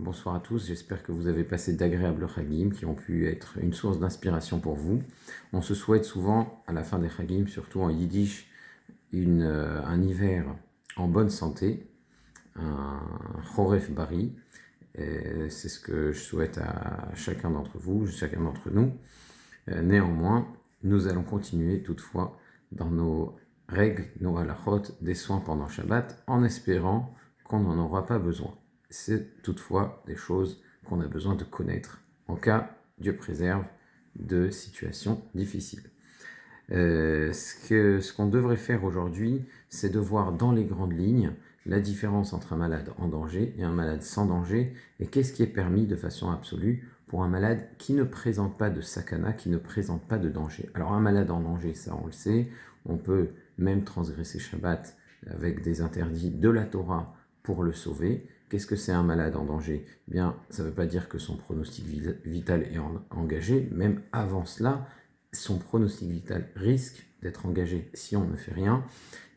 Bonsoir à tous, j'espère que vous avez passé d'agréables Chagim qui ont pu être une source d'inspiration pour vous. On se souhaite souvent, à la fin des Chagim, surtout en Yiddish, un hiver en bonne santé, un Choref Bari. C'est ce que je souhaite à chacun d'entre vous, chacun d'entre nous. Néanmoins, nous allons continuer toutefois dans nos règles, nos halachot, des soins pendant Shabbat, en espérant qu'on n'en aura pas besoin. C'est toutefois des choses qu'on a besoin de connaître en cas, Dieu préserve, de situations difficiles. Ce qu'on devrait faire aujourd'hui, c'est de voir dans les grandes lignes la différence entre un malade en danger et un malade sans danger, et qu'est-ce qui est permis de façon absolue pour un malade qui ne présente pas de sakana, qui ne présente pas de danger. Alors un malade en danger, ça on le sait, on peut même transgresser Shabbat avec des interdits de la Torah pour le sauver. Qu'est-ce que c'est un malade en danger? Eh bien, ça ne veut pas dire que son pronostic vital est engagé, même avant cela, son pronostic vital risque d'être engagé si on ne fait rien,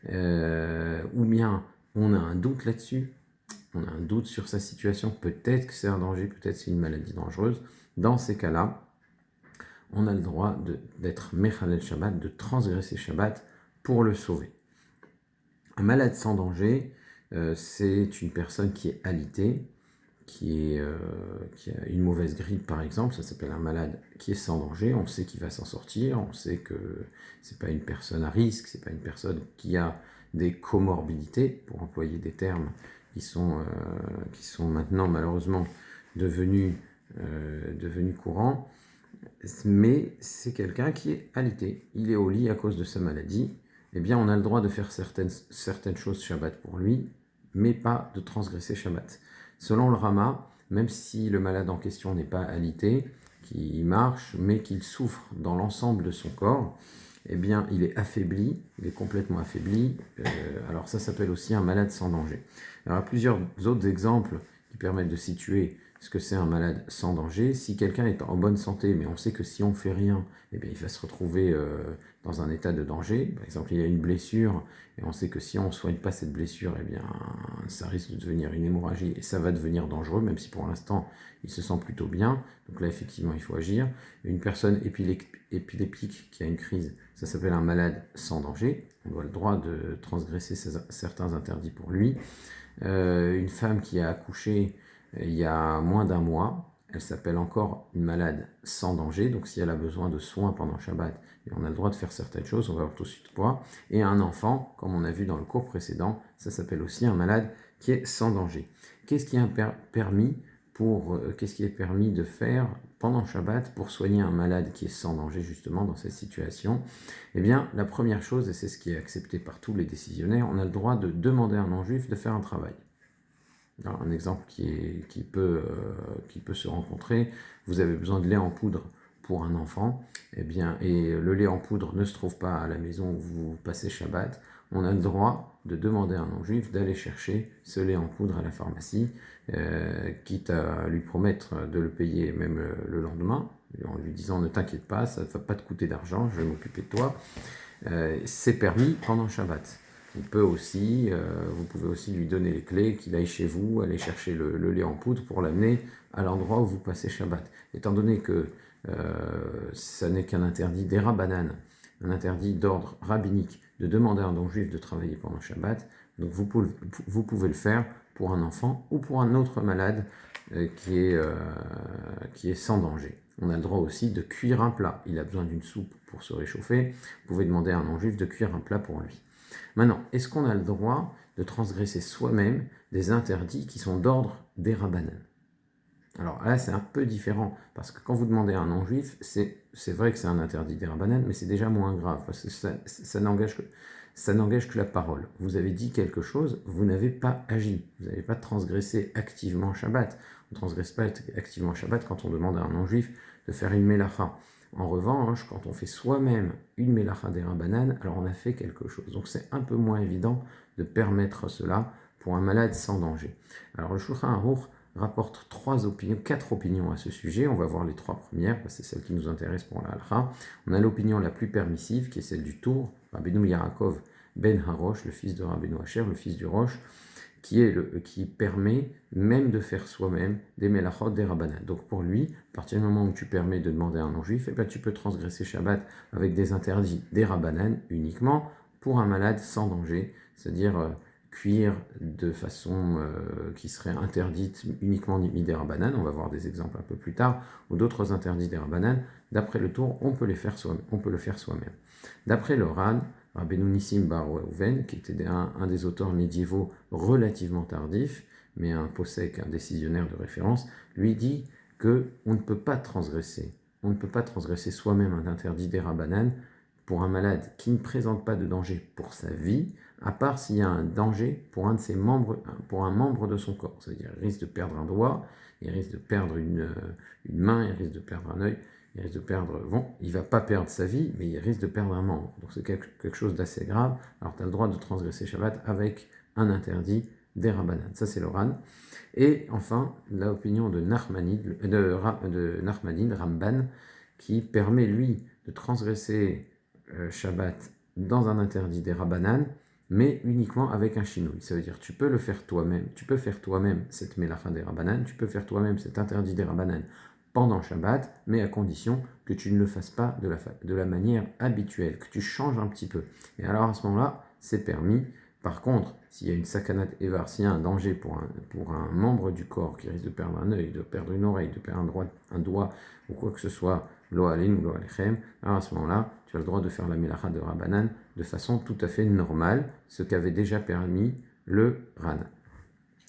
ou bien on a un doute là-dessus, on a un doute sur sa situation, peut-être que c'est un danger, peut-être que c'est une maladie dangereuse. Dans ces cas-là, on a le droit d'être Mechalel Shabbat, de transgresser Shabbat pour le sauver. Un malade sans danger, c'est une personne qui est alitée, qui a une mauvaise grippe par exemple, ça s'appelle un malade qui est sans danger, on sait qu'il va s'en sortir, on sait que c'est pas une personne à risque, c'est pas une personne qui a des comorbidités, pour employer des termes qui sont maintenant malheureusement devenus courants, mais c'est quelqu'un qui est alité, il est au lit à cause de sa maladie, eh bien on a le droit de faire certaines choses Shabbat pour lui, mais pas de transgresser Shabbat. Selon le Rama, même si le malade en question n'est pas alité, qu'il marche, mais qu'il souffre dans l'ensemble de son corps, eh bien, il est affaibli, il est complètement affaibli. Alors ça s'appelle aussi un malade sans danger. Alors, il y a plusieurs autres exemples qui permettent de situer ce que c'est un malade sans danger. Si quelqu'un est en bonne santé, mais on sait que si on ne fait rien, eh bien, il va se retrouver dans un état de danger. Par exemple, il y a une blessure, et on sait que si on ne soigne pas cette blessure, eh bien, ça risque de devenir une hémorragie, et ça va devenir dangereux, même si pour l'instant, il se sent plutôt bien. Donc là, effectivement, il faut agir. Une personne épileptique qui a une crise, ça s'appelle un malade sans danger. On a le droit de transgresser certains interdits pour lui. Une femme qui a accouché il y a moins d'un mois, elle s'appelle encore une malade sans danger, donc si elle a besoin de soins pendant Shabbat, on a le droit de faire certaines choses, on va voir tout de suite quoi. Et un enfant, comme on a vu dans le cours précédent, ça s'appelle aussi un malade qui est sans danger. Qu'est-ce qui est permis de faire pendant Shabbat pour soigner un malade qui est sans danger justement dans cette situation? Eh bien, la première chose, et c'est ce qui est accepté par tous les décisionnaires, on a le droit de demander à un non-juif de faire un travail. Alors, un exemple qui peut se rencontrer, vous avez besoin de lait en poudre pour un enfant, eh bien, et le lait en poudre ne se trouve pas à la maison où vous passez Shabbat, on a le droit de demander à un non-juif d'aller chercher ce lait en poudre à la pharmacie, quitte à lui promettre de le payer même le lendemain, en lui disant ne t'inquiète pas, ça ne va pas te coûter d'argent, je vais m'occuper de toi. C'est permis pendant Shabbat. Vous pouvez aussi lui donner les clés, qu'il aille chez vous, aller chercher le lait en poudre pour l'amener à l'endroit où vous passez Shabbat. Étant donné que ça n'est qu'un interdit des rabbanan, un interdit d'ordre rabbinique, de demander à un non-juif de travailler pendant Shabbat, donc vous pouvez le faire pour un enfant ou pour un autre malade qui est sans danger. On a le droit aussi de cuire un plat. Il a besoin d'une soupe pour se réchauffer. Vous pouvez demander à un non-juif de cuire un plat pour lui. Maintenant, est-ce qu'on a le droit de transgresser soi-même des interdits qui sont d'ordre des rabbanan? Alors là, c'est un peu différent, parce que quand vous demandez à un non-juif, c'est vrai que c'est un interdit des rabbanan, mais c'est déjà moins grave, parce que ça n'engage que la parole. Vous avez dit quelque chose, vous n'avez pas agi, vous n'avez pas transgressé activement Shabbat. On ne transgresse pas activement Shabbat quand on demande à un non-juif de faire une mélacha. En revanche, quand on fait soi-même une mélacha des rabbanan, alors on a fait quelque chose. Donc c'est un peu moins évident de permettre cela pour un malade sans danger. Alors le Shulchan Aruch rapporte quatre opinions à ce sujet. On va voir les trois premières, parce que c'est celle qui nous intéresse pour la halakha. On a l'opinion la plus permissive, qui est celle du Tour, Rabbeinu Yaakov ben Harosh, le fils de Rabbeinu Asher, le fils du Roche, qui permet même de faire soi-même des melachot, des rabbanan. Donc pour lui, à partir du moment où tu permets de demander à un non-juif, eh ben, tu peux transgresser Shabbat avec des interdits, des rabbanan uniquement pour un malade sans danger, c'est-à-dire cuire de façon qui serait interdite uniquement des rabbanan, on va voir des exemples un peu plus tard, ou d'autres interdits des rabbanan, d'après le tour, on peut le faire soi-même. D'après le Ran, Rabbeinu Nissim bar Reuven, qui était un des auteurs médiévaux relativement tardifs, mais un possèque, un décisionnaire de référence, lui dit que on ne peut pas transgresser soi-même un interdit des rabbanan pour un malade qui ne présente pas de danger pour sa vie, à part s'il y a un danger pour un de ses membres, pour un membre de son corps. C'est-à-dire il risque de perdre un doigt, il risque de perdre une main, il risque de perdre un œil, il risque de perdre, bon, il va pas perdre sa vie, mais il risque de perdre un membre. Donc c'est quelque chose d'assez grave. Alors tu as le droit de transgresser Shabbat avec un interdit des rabbanan. Ça c'est le Ran. Et enfin, l'opinion de Nachmanide, Ramban, qui permet lui de transgresser Shabbat dans un interdit des rabbanan, mais uniquement avec un shinui. Ça veut dire tu peux le faire toi-même, tu peux faire toi-même cette melacha des rabbanan, tu peux faire toi-même cet interdit des rabbanan pendant Shabbat, mais à condition que tu ne le fasses pas de la manière habituelle, que tu changes un petit peu. Et alors à ce moment-là, c'est permis. Par contre, s'il y a une sakanat evar, s'il y a un danger pour un membre du corps qui risque de perdre un œil, de perdre une oreille, de perdre un doigt, ou quoi que ce soit, lo alin ou lo alechem, alors à ce moment-là, tu as le droit de faire la melacha de rabbanan de façon tout à fait normale, ce qu'avait déjà permis le Ran.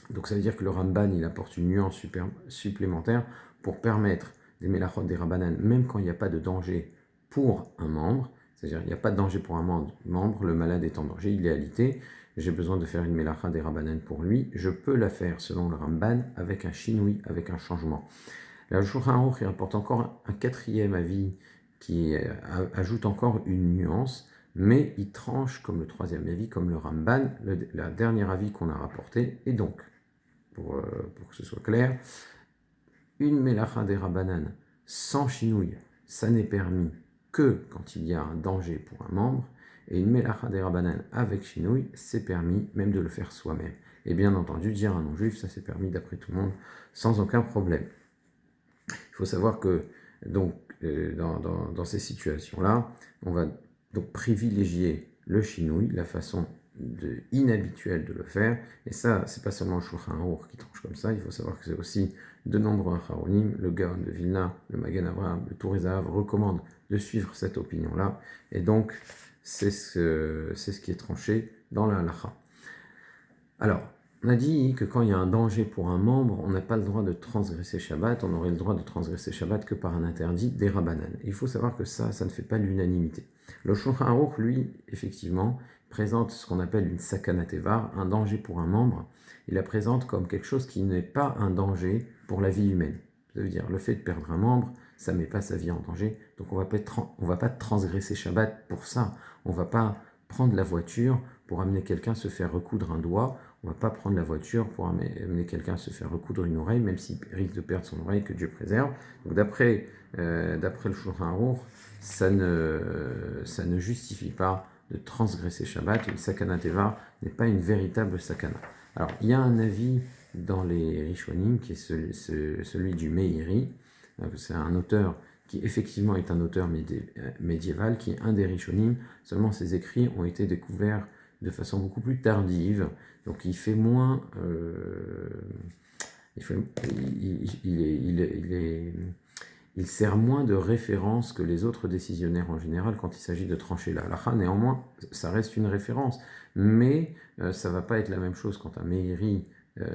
Donc ça veut dire que le Ramban, il apporte une nuance supplémentaire pour permettre des melachot, des rabbanan, même quand il n'y a pas de danger pour un membre, c'est-à-dire il n'y a pas de danger pour un membre, le malade est en danger, il est alité, j'ai besoin de faire une melacha des rabbanan pour lui, je peux la faire selon le Ramban avec un shinui, avec un changement. La Shulchan Aruch il rapporte encore un quatrième avis qui ajoute encore une nuance, mais il tranche comme le troisième avis, comme le Ramban, le dernier avis qu'on a rapporté, et donc, pour que ce soit clair, une melacha des rabbanan sans chinouille, ça n'est permis que quand il y a un danger pour un membre, et une melacha des rabbanan avec chinouille, c'est permis même de le faire soi-même. Et bien entendu, dire un non-juif, ça c'est permis d'après tout le monde, sans aucun problème. Il faut savoir que donc, dans ces situations-là, on va donc privilégier le chinouille, la façon inhabituelle de le faire, et ça, c'est pas seulement le Shulchan Aruch qui tranche comme ça, il faut savoir que c'est aussi de nombreux Acharonim, le Gaon de Vilna, le Magen Avraham, le Tour Zahav recommandent de suivre cette opinion-là, et donc c'est ce qui est tranché dans la halacha. Alors, on a dit que quand il y a un danger pour un membre, on n'a pas le droit de transgresser Shabbat, on aurait le droit de transgresser Shabbat que par un interdit des rabbanan. Il faut savoir que ça ne fait pas l'unanimité. Le Shulchan Aruch, lui, effectivement, présente ce qu'on appelle une sakanat evar, un danger pour un membre. Il la présente comme quelque chose qui n'est pas un danger pour la vie humaine. Ça veut dire, le fait de perdre un membre, ça ne met pas sa vie en danger, donc on va pas transgresser Shabbat pour ça. On ne va pas prendre la voiture pour amener quelqu'un se faire recoudre un doigt, on ne va pas prendre la voiture pour amener quelqu'un se faire recoudre une oreille, même s'il risque de perdre son oreille, que Dieu préserve. Donc d'après le Shulchan Aruch, ça ne justifie pas de transgresser Shabbat. Une sakana teva n'est pas une véritable sakana. Alors il y a un avis dans les Rishonim qui est celui du Meiri. C'est un auteur qui effectivement est un auteur médiéval, qui est un des Rishonim, seulement ses écrits ont été découverts de façon beaucoup plus tardive, donc il fait moins... il sert moins de référence que les autres décisionnaires en général quand il s'agit de trancher la halacha. Néanmoins, ça reste une référence, mais ça ne va pas être la même chose quand un Meiri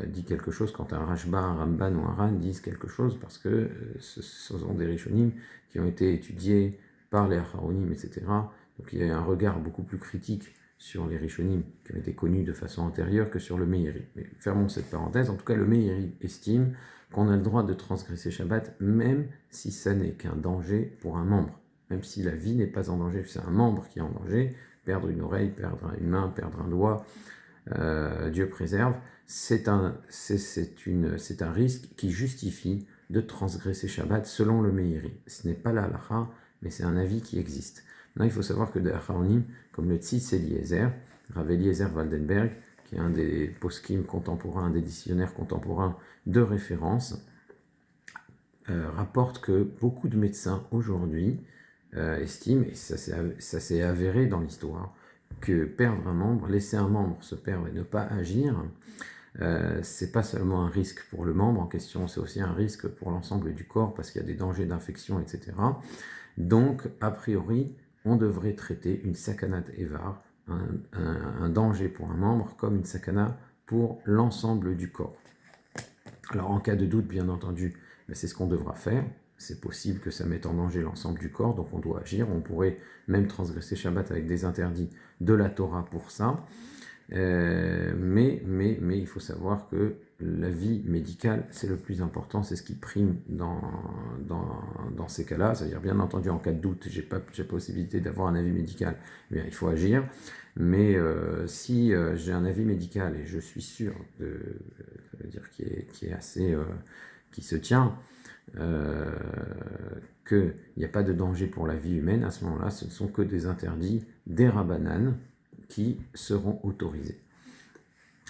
dit quelque chose, quand un Rashba, un Ramban ou un Ran disent quelque chose, parce que ce sont des Rishonim qui ont été étudiés par les Acharonim, etc. Donc il y a un regard beaucoup plus critique sur les Rishonim qui ont été connus de façon antérieure que sur le Meiri. Mais fermons cette parenthèse. En tout cas, le Meiri estime qu'on a le droit de transgresser Shabbat, même si ça n'est qu'un danger pour un membre. Même si la vie n'est pas en danger, c'est un membre qui est en danger, perdre une oreille, perdre une main, perdre un doigt, Dieu préserve, c'est un risque qui justifie de transgresser Shabbat selon le Meiri. Ce n'est pas la halacha, mais c'est un avis qui existe. Maintenant, il faut savoir que des Acharonim, comme le Tzitz Eliezer, Rav Eliezer Waldenberg, qui est un des poskim contemporains, un des décisionnaires contemporains de référence, rapporte que beaucoup de médecins aujourd'hui estiment, et ça s'est avéré dans l'histoire, que perdre un membre, laisser un membre se perdre et ne pas agir, c'est pas seulement un risque pour le membre en question, c'est aussi un risque pour l'ensemble du corps parce qu'il y a des dangers d'infection, etc. Donc, a priori, on devrait traiter une sakanat evar, un danger pour un membre, comme une sakana pour l'ensemble du corps. Alors, en cas de doute, bien entendu, c'est ce qu'on devra faire. C'est possible que ça mette en danger l'ensemble du corps, donc on doit agir. On pourrait même transgresser Shabbat avec des interdits de la Torah pour ça. Mais il faut savoir que la vie médicale, c'est le plus important, c'est ce qui prime dans ces cas-là. C'est-à-dire, bien entendu, en cas de doute, j'ai pas possibilité d'avoir un avis médical, eh bien, il faut agir. Mais si j'ai un avis médical et je suis sûr qui est assez, qui se tient, qu'il n'y a pas de danger pour la vie humaine, à ce moment-là, ce ne sont que des interdits, des rabbanan, qui seront autorisés.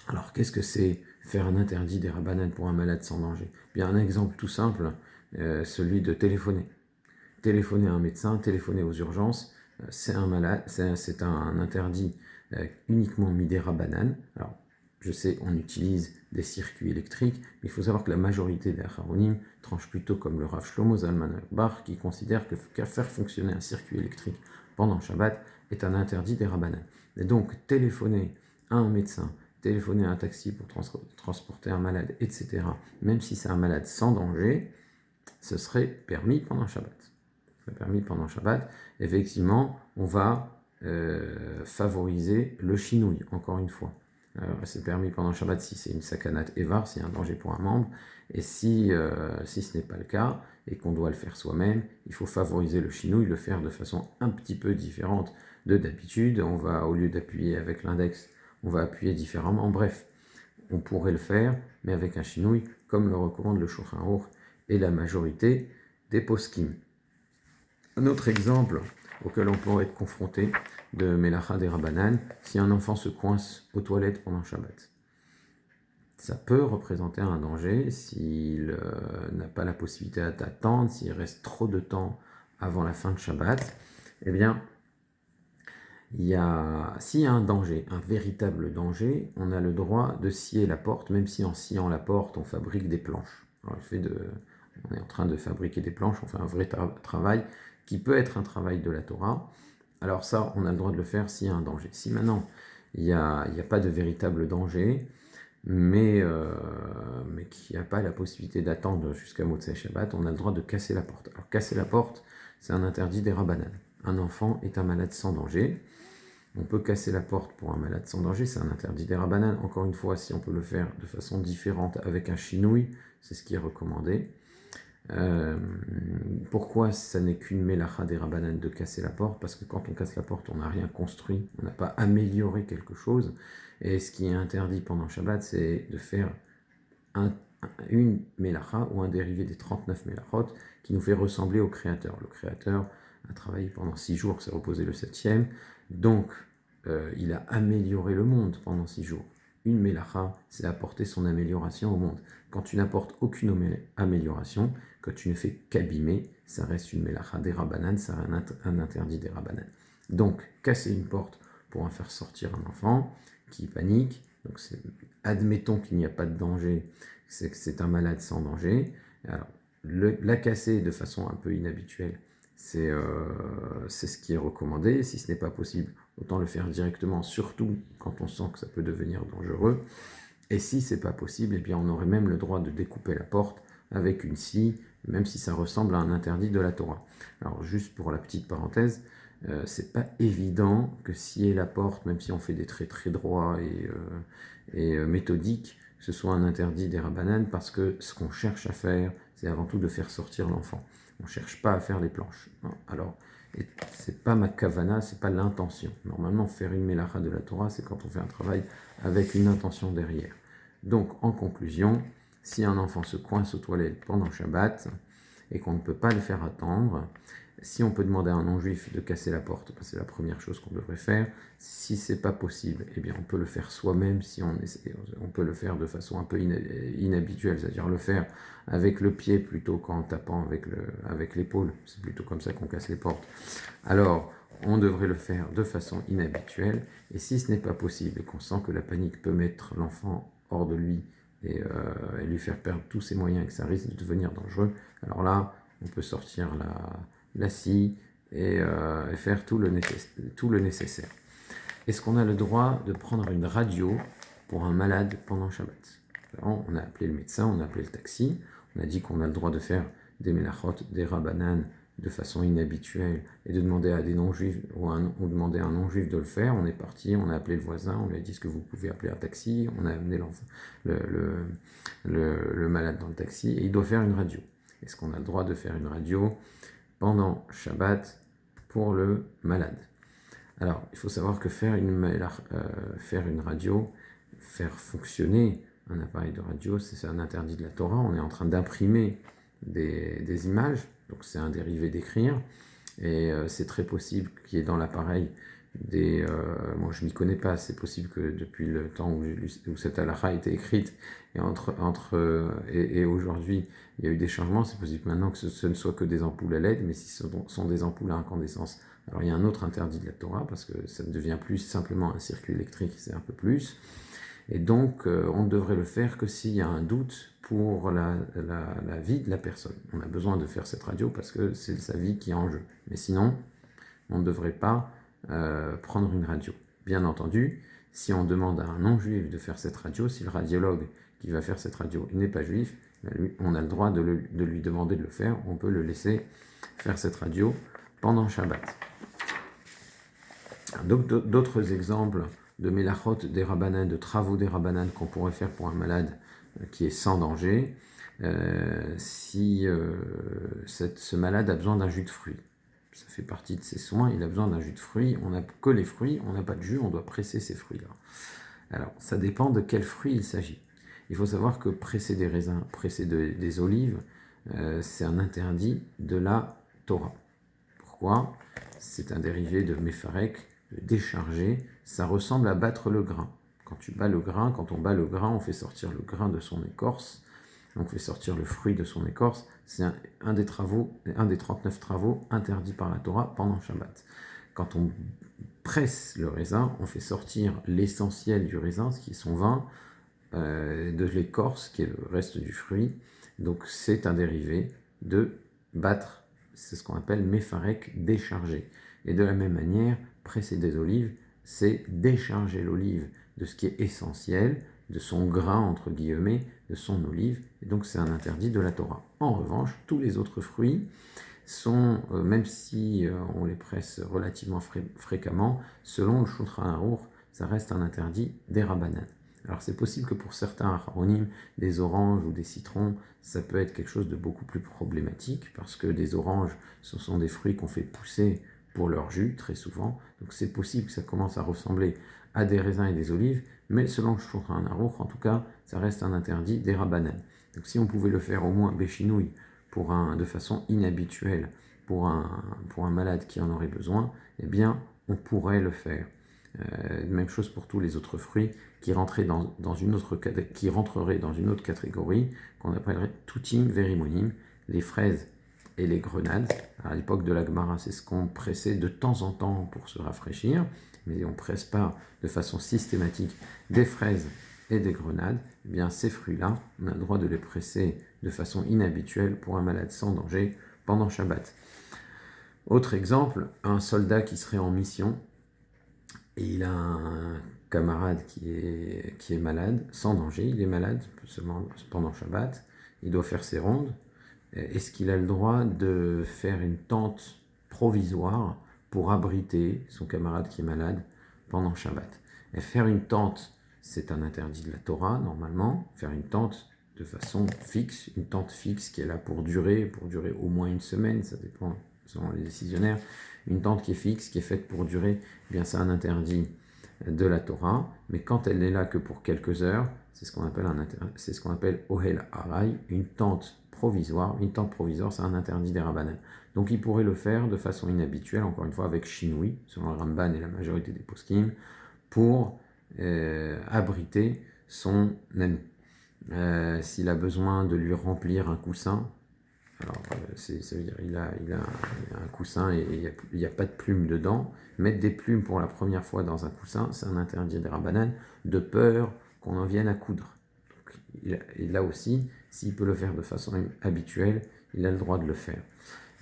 Alors, qu'est-ce que c'est faire un interdit des rabbanan pour un malade sans danger? Bien, un exemple tout simple, celui de téléphoner. Téléphoner à un médecin, téléphoner aux urgences, c'est un interdit uniquement mis des rabbanan. Alors, je sais, on utilise des circuits électriques, mais il faut savoir que la majorité des Acharonim tranchent plutôt comme le Rav Shlomo Zalman Auerbach, qui considère que faire fonctionner un circuit électrique pendant Shabbat est un interdit des rabbanan. Et donc, téléphoner à un médecin, téléphoner à un taxi pour transporter un malade, etc., même si c'est un malade sans danger, ce serait permis pendant Shabbat. Effectivement, on va favoriser le chinouille, encore une fois. C'est permis pendant Shabbat si c'est une sakanat evar, s'il y a un danger pour un membre, et si ce n'est pas le cas, et qu'on doit le faire soi-même, il faut favoriser le chinouille, le faire de façon un petit peu différente de d'habitude. On va, au lieu d'appuyer avec l'index, on va appuyer différemment. Bref, on pourrait le faire, mais avec un chinouille, comme le recommande le Shulchan Aruch et la majorité des poskim. Un autre exemple auquel on pourrait être confronté de Melacha des Rabbanan, si un enfant se coince aux toilettes pendant Shabbat. Ça peut représenter un danger s'il n'a pas la possibilité d'attendre, s'il reste trop de temps avant la fin de Shabbat. Eh bien, s'il y a un danger, un véritable danger, on a le droit de scier la porte, même si en sciant la porte, on fabrique des planches. Alors, on est en train de fabriquer des planches, on fait un vrai travail qui peut être un travail de la Torah. Alors ça, on a le droit de le faire s'il y a un danger. Si maintenant, il n'y a pas de véritable danger, mais qu'il n'y a pas la possibilité d'attendre jusqu'à Motzei Shabbat, on a le droit de casser la porte. Alors casser la porte, c'est un interdit des rabbanan. Un enfant est un malade sans danger. On peut casser la porte pour un malade sans danger, c'est un interdit des rabbanan. Encore une fois, si on peut le faire de façon différente avec un chinouille, c'est ce qui est recommandé. Pourquoi ça n'est qu'une melacha des rabbanan de casser la porte? Parce que quand on casse la porte, on n'a rien construit, on n'a pas amélioré quelque chose. Et ce qui est interdit pendant Shabbat, c'est de faire une melacha ou un dérivé des 39 melachot qui nous fait ressembler au Créateur. Le Créateur a travaillé pendant 6 jours, s'est reposé le 7e. Donc, il a amélioré le monde pendant 6 jours. Une melacha, c'est apporter son amélioration au monde. Quand tu n'apportes aucune amélioration, que tu ne fais qu'abîmer, ça reste une melacha des rabbanan, ça reste un interdit des rabbanan. Donc, casser une porte pour en faire sortir un enfant qui panique, donc admettons qu'il n'y a pas de danger, c'est un malade sans danger. Alors, la casser de façon un peu inhabituelle, c'est ce qui est recommandé. Si ce n'est pas possible, autant le faire directement, surtout quand on sent que ça peut devenir dangereux. Et si c'est pas possible, eh bien on aurait même le droit de découper la porte avec une scie, même si ça ressemble à un interdit de la Torah. Alors juste pour la petite parenthèse, c'est pas évident que scier la porte, même si on fait des traits très droits et méthodiques, ce soit un interdit des rabbanan, parce que ce qu'on cherche à faire, c'est avant tout de faire sortir l'enfant. On ne cherche pas à faire les planches. Non. Alors, c'est pas ma kavana, c'est pas l'intention. Normalement, faire une melacha de la Torah, c'est quand on fait un travail avec une intention derrière. Donc, en conclusion, si un enfant se coince aux toilettes pendant Shabbat et qu'on ne peut pas le faire attendre, Si on peut demander à un non-juif de casser la porte, c'est la première chose qu'on devrait faire. Si c'est pas possible, eh bien on peut le faire soi-même. Si on peut le faire de façon un peu inhabituelle, c'est-à-dire le faire avec le pied plutôt qu'en tapant avec l'épaule. C'est plutôt comme ça qu'on casse les portes. Alors, on devrait le faire de façon inhabituelle. Et si ce n'est pas possible et qu'on sent que la panique peut mettre l'enfant hors de lui et lui faire perdre tous ses moyens et que ça risque de devenir dangereux, alors là, on peut sortir la scie et faire tout le nécessaire. Est-ce qu'on a le droit de prendre une radio pour un malade pendant Shabbat? Alors, on a appelé le médecin, on a appelé le taxi, on a dit qu'on a le droit de faire des melachot, des rabbanan de façon inhabituelle et de demander à des non-juifs ou demander à un non-juif de le faire. On est parti, on a appelé le voisin, on lui a dit: est-ce que vous pouvez appeler un taxi? On a amené le malade dans le taxi et il doit faire une radio. Est-ce qu'on a le droit de faire une radio pendant Shabbat pour le malade? Alors, il faut savoir que faire une radio, faire fonctionner un appareil de radio, c'est un interdit de la Torah. On est en train d'imprimer des images, donc c'est un dérivé d'écrire, et c'est très possible qu'il y ait dans l'appareil moi je m'y connais pas, c'est possible que depuis le temps où cette halakha a été écrite et aujourd'hui il y a eu des changements. C'est possible maintenant que ce ne soit que des ampoules à LED, mais si ce sont des ampoules à incandescence, alors il y a un autre interdit de la Torah parce que ça ne devient plus simplement un circuit électrique, c'est un peu plus. Et donc on ne devrait le faire que s'il y a un doute pour la vie de la personne. On a besoin de faire cette radio parce que c'est sa vie qui est en jeu, mais sinon on ne devrait pas prendre une radio. Bien entendu, si on demande à un non-juif de faire cette radio, si le radiologue qui va faire cette radio n'est pas juif, on a le droit de lui demander de le faire, on peut le laisser faire cette radio pendant Shabbat. Donc d'autres exemples de melachot des rabbanan, de travaux des rabbanan qu'on pourrait faire pour un malade qui est sans danger, si ce malade a besoin d'un jus de fruits. Ça fait partie de ses soins, il a besoin d'un jus de fruits, on n'a que les fruits, on n'a pas de jus, on doit presser ces fruits-là. Alors, ça dépend de quels fruits il s'agit. Il faut savoir que presser des raisins, presser des olives, c'est un interdit de la Torah. Pourquoi? C'est un dérivé de mefarek, de décharger, ça ressemble à battre le grain. Quand on bat le grain, on fait sortir le grain de son écorce, on fait sortir le fruit de son écorce. C'est un des 39 travaux interdits par la Torah pendant Shabbat. Quand on presse le raisin, on fait sortir l'essentiel du raisin, ce qui est son vin, de l'écorce, qui est le reste du fruit. Donc c'est un dérivé de battre, c'est ce qu'on appelle mefarek, décharger. Et de la même manière, presser des olives, c'est décharger l'olive de ce qui est essentiel, de son grain, entre guillemets, de son olive, et donc c'est un interdit de la Torah. En revanche, tous les autres fruits sont, même si on les presse relativement fréquemment, selon le Shulchan Aruch, ça reste un interdit des rabbanan. Alors c'est possible que pour certains acharonim, des oranges ou des citrons, ça peut être quelque chose de beaucoup plus problématique, parce que des oranges, ce sont des fruits qu'on fait pousser pour leur jus, très souvent, donc c'est possible que ça commence à ressembler à des raisins et des olives, mais selon le Shulchan Aruch, en tout cas, ça reste un interdit des rabbanan. Donc si on pouvait le faire au moins béchinouille, de façon inhabituelle, pour un malade qui en aurait besoin, eh bien, on pourrait le faire. Même chose pour tous les autres fruits qui rentreraient dans une autre catégorie qu'on appellerait tutim verimonim, les fraises et les grenades. À l'époque de la Gemara, c'est ce qu'on pressait de temps en temps pour se rafraîchir, mais on ne presse pas de façon systématique des fraises et des grenades. Eh bien, ces fruits-là, on a le droit de les presser de façon inhabituelle pour un malade sans danger pendant Shabbat. Autre exemple, un soldat qui serait en mission et il a un camarade qui est malade, sans danger, il est malade seulement pendant Shabbat, il doit faire ses rondes. Est-ce qu'il a le droit de faire une tente provisoire pour abriter son camarade qui est malade pendant Shabbat? Et faire une tente, c'est un interdit de la Torah, normalement. Faire une tente de façon fixe, une tente fixe qui est là pour durer au moins une semaine, ça dépend selon les décisionnaires. Une tente qui est fixe, qui est faite pour durer, eh bien c'est un interdit de la Torah, mais quand elle n'est là que pour quelques heures, c'est ce qu'on appelle Ohel Harai, une tente provisoire. Une tente provisoire, c'est un interdit des Rabbanan. Donc il pourrait le faire de façon inhabituelle, encore une fois avec chinoui, selon le Ramban et la majorité des poskim, pour abriter son ami. S'il a besoin de lui remplir un coussin, alors ça veut dire il a un coussin et il n'y a pas de plumes dedans. Mettre des plumes pour la première fois dans un coussin, c'est un interdit des Rabbanan, de peur qu'on en vienne à coudre. Et là aussi, s'il peut le faire de façon habituelle, il a le droit de le faire.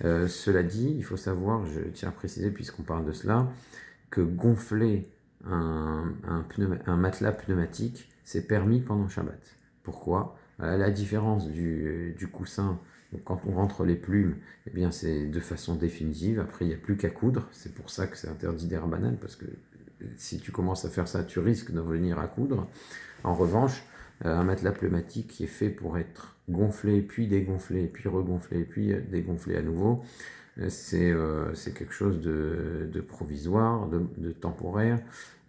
Cela dit, il faut savoir, je tiens à préciser puisqu'on parle de cela, que gonfler un matelas pneumatique, c'est permis pendant Shabbat. Pourquoi ? À la différence du coussin, donc quand on rentre les plumes, eh bien c'est de façon définitive, après il n'y a plus qu'à coudre, c'est pour ça que c'est interdit des Rabbanan, parce que si tu commences à faire ça, tu risques de venir à coudre. En revanche, un matelas pneumatique qui est fait pour être gonflé, puis dégonflé, puis regonflé, puis dégonflé à nouveau, c'est quelque chose de provisoire, de temporaire.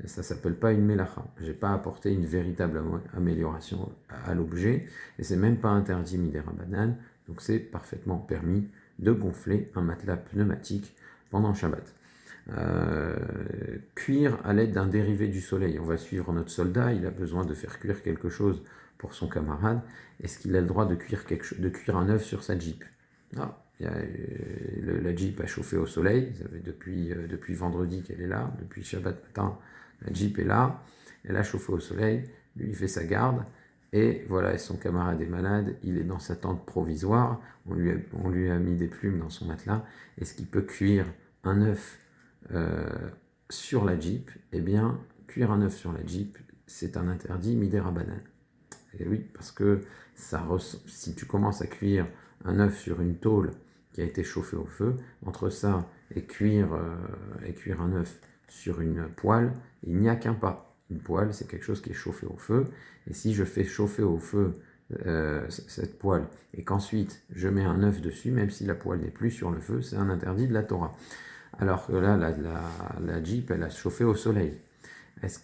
Ça ne s'appelle pas une mélacha. Je n'ai pas apporté une véritable amélioration à l'objet, et c'est même pas interdit midera Rabbanan, donc c'est parfaitement permis de gonfler un matelas pneumatique pendant Shabbat. Cuire à l'aide d'un dérivé du soleil. On va suivre notre soldat, il a besoin de faire cuire quelque chose pour son camarade. Est-ce qu'il a le droit de cuire un œuf sur sa Jeep? Non. La Jeep a chauffé au soleil, ça fait depuis vendredi qu'elle est là, depuis Shabbat matin, la Jeep est là, elle a chauffé au soleil, lui il fait sa garde, et voilà, son camarade est malade, il est dans sa tente provisoire, on lui a mis des plumes dans son matelas. Est-ce qu'il peut cuire un œuf sur la Jeep? Eh bien, cuire un œuf sur la Jeep, c'est un interdit midera Rabbanan. Et oui, parce que si tu commences à cuire un œuf sur une tôle qui a été chauffée au feu, entre ça et cuire un œuf sur une poêle, il n'y a qu'un pas. Une poêle, c'est quelque chose qui est chauffé au feu, et si je fais chauffer au feu cette poêle, et qu'ensuite je mets un œuf dessus, même si la poêle n'est plus sur le feu, c'est un interdit de la Torah. Alors que là, la Jeep, elle a chauffé au soleil. Est-ce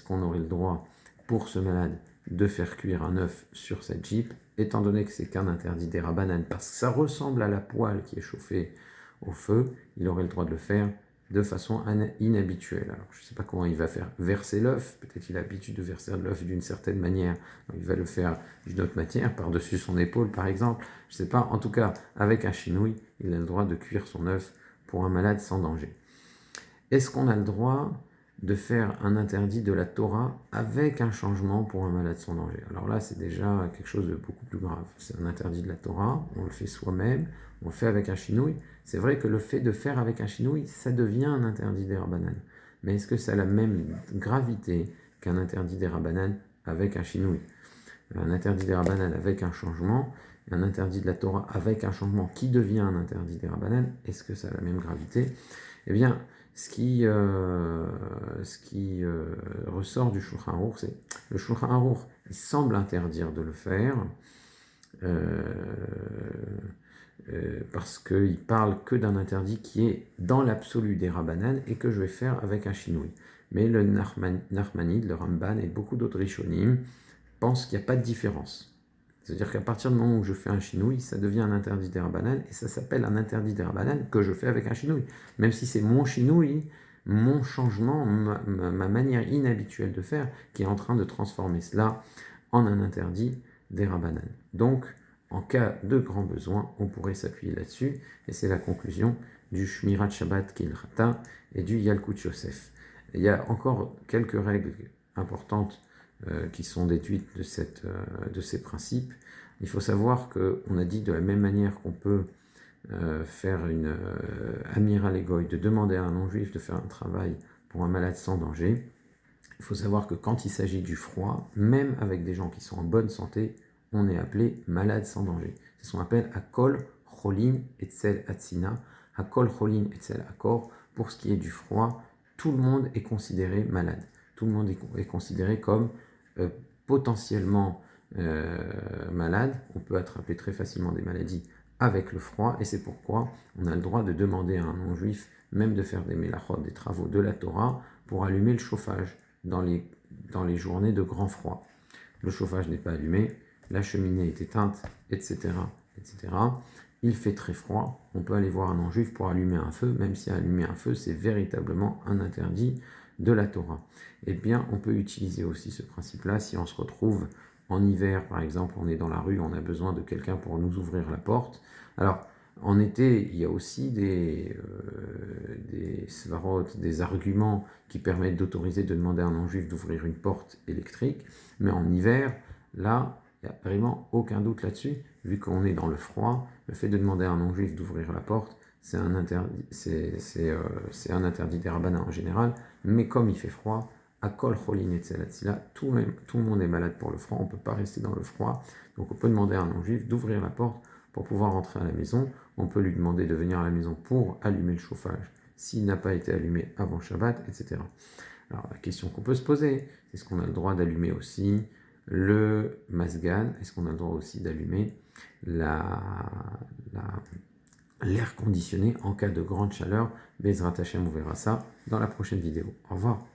qu'on aurait le droit, pour ce malade, de faire cuire un œuf sur cette Jeep, étant donné que c'est qu'un interdit des Rabbanan, parce que ça ressemble à la poêle qui est chauffée au feu, il aurait le droit de le faire de façon inhabituelle. Alors, je ne sais pas comment il va faire verser l'œuf, peut-être qu'il a l'habitude de verser l'œuf d'une certaine manière, donc il va le faire d'une autre matière, par-dessus son épaule par exemple, je ne sais pas, en tout cas, avec un chinouille, il a le droit de cuire son œuf pour un malade sans danger. Est-ce qu'on a le droit de faire un interdit de la Torah avec un changement pour un malade sans danger? Alors là, c'est déjà quelque chose de beaucoup plus grave. C'est un interdit de la Torah, on le fait soi-même, on le fait avec un chinouille. C'est vrai que le fait de faire avec un chinouille, ça devient un interdit des Rabbanan. Mais est-ce que ça a la même gravité qu'un interdit des Rabbanan avec un chinouille? Un interdit des Rabbanan avec un changement, un interdit de la Torah avec un changement qui devient un interdit des Rabbanan, est-ce que ça a la même gravité? Eh bien, ce qui ressort du Shulchan Aruch, c'est le Shulchan Aruch, il semble interdire de le faire parce qu'il parle que d'un interdit qui est dans l'absolu des Rabbanan et que je vais faire avec un chinouille. Mais le Nachmanide, le Ramban et beaucoup d'autres Rishonim pensent qu'il n'y a pas de différence. C'est-à-dire qu'à partir du moment où je fais un chinouille, ça devient un interdit des Rabbanan, et ça s'appelle un interdit des Rabbanan que je fais avec un chinouille. Même si c'est mon chinouille, mon changement, ma manière inhabituelle de faire, qui est en train de transformer cela en un interdit des Rabbanan. Donc, en cas de grand besoin, on pourrait s'appuyer là-dessus, et c'est la conclusion du Shmirat Shabbat Kilchata et du Yalkut Yosef. Il y a encore quelques règles importantes qui sont déduites de ces principes. Il faut savoir qu'on a dit de la même manière qu'on peut faire une Amira Legoy, de demander à un non-juif de faire un travail pour un malade sans danger. Il faut savoir que quand il s'agit du froid, même avec des gens qui sont en bonne santé, on est appelé malade sans danger. C'est ce qu'on appelle Akol Cholin Etzel Atzina. Akol Cholin Etzel Akor. Pour ce qui est du froid, tout le monde est considéré malade. Tout le monde est considéré comme potentiellement malade. On peut attraper très facilement des maladies avec le froid, et c'est pourquoi on a le droit de demander à un non-juif même de faire des mélachot, des travaux de la Torah, pour allumer le chauffage dans les journées de grand froid. Le chauffage n'est pas allumé, la cheminée est éteinte, etc., etc. Il fait très froid, on peut aller voir un non-juif pour allumer un feu, même si allumer un feu, c'est véritablement un interdit de la Torah. Eh bien, on peut utiliser aussi ce principe-là si on se retrouve en hiver, par exemple, on est dans la rue, on a besoin de quelqu'un pour nous ouvrir la porte. Alors, en été, il y a aussi des svarot, des arguments qui permettent d'autoriser de demander à un non-juif d'ouvrir une porte électrique, mais en hiver, là, il n'y a vraiment aucun doute là-dessus, vu qu'on est dans le froid, le fait de demander à un non-juif d'ouvrir la porte, c'est un interdit, un interdit des rabbins en général, mais comme il fait froid, à kol cholin et tzelatzila, tout le monde est malade pour le froid, on ne peut pas rester dans le froid, donc on peut demander à un non-juif d'ouvrir la porte pour pouvoir rentrer à la maison, on peut lui demander de venir à la maison pour allumer le chauffage, s'il n'a pas été allumé avant Shabbat, etc. Alors la question qu'on peut se poser, est-ce qu'on a le droit d'allumer aussi le masgan? Est-ce qu'on a le droit aussi d'allumer l'air conditionné en cas de grande chaleur? Bezrat Hashem, on verra ça dans la prochaine vidéo. Au revoir.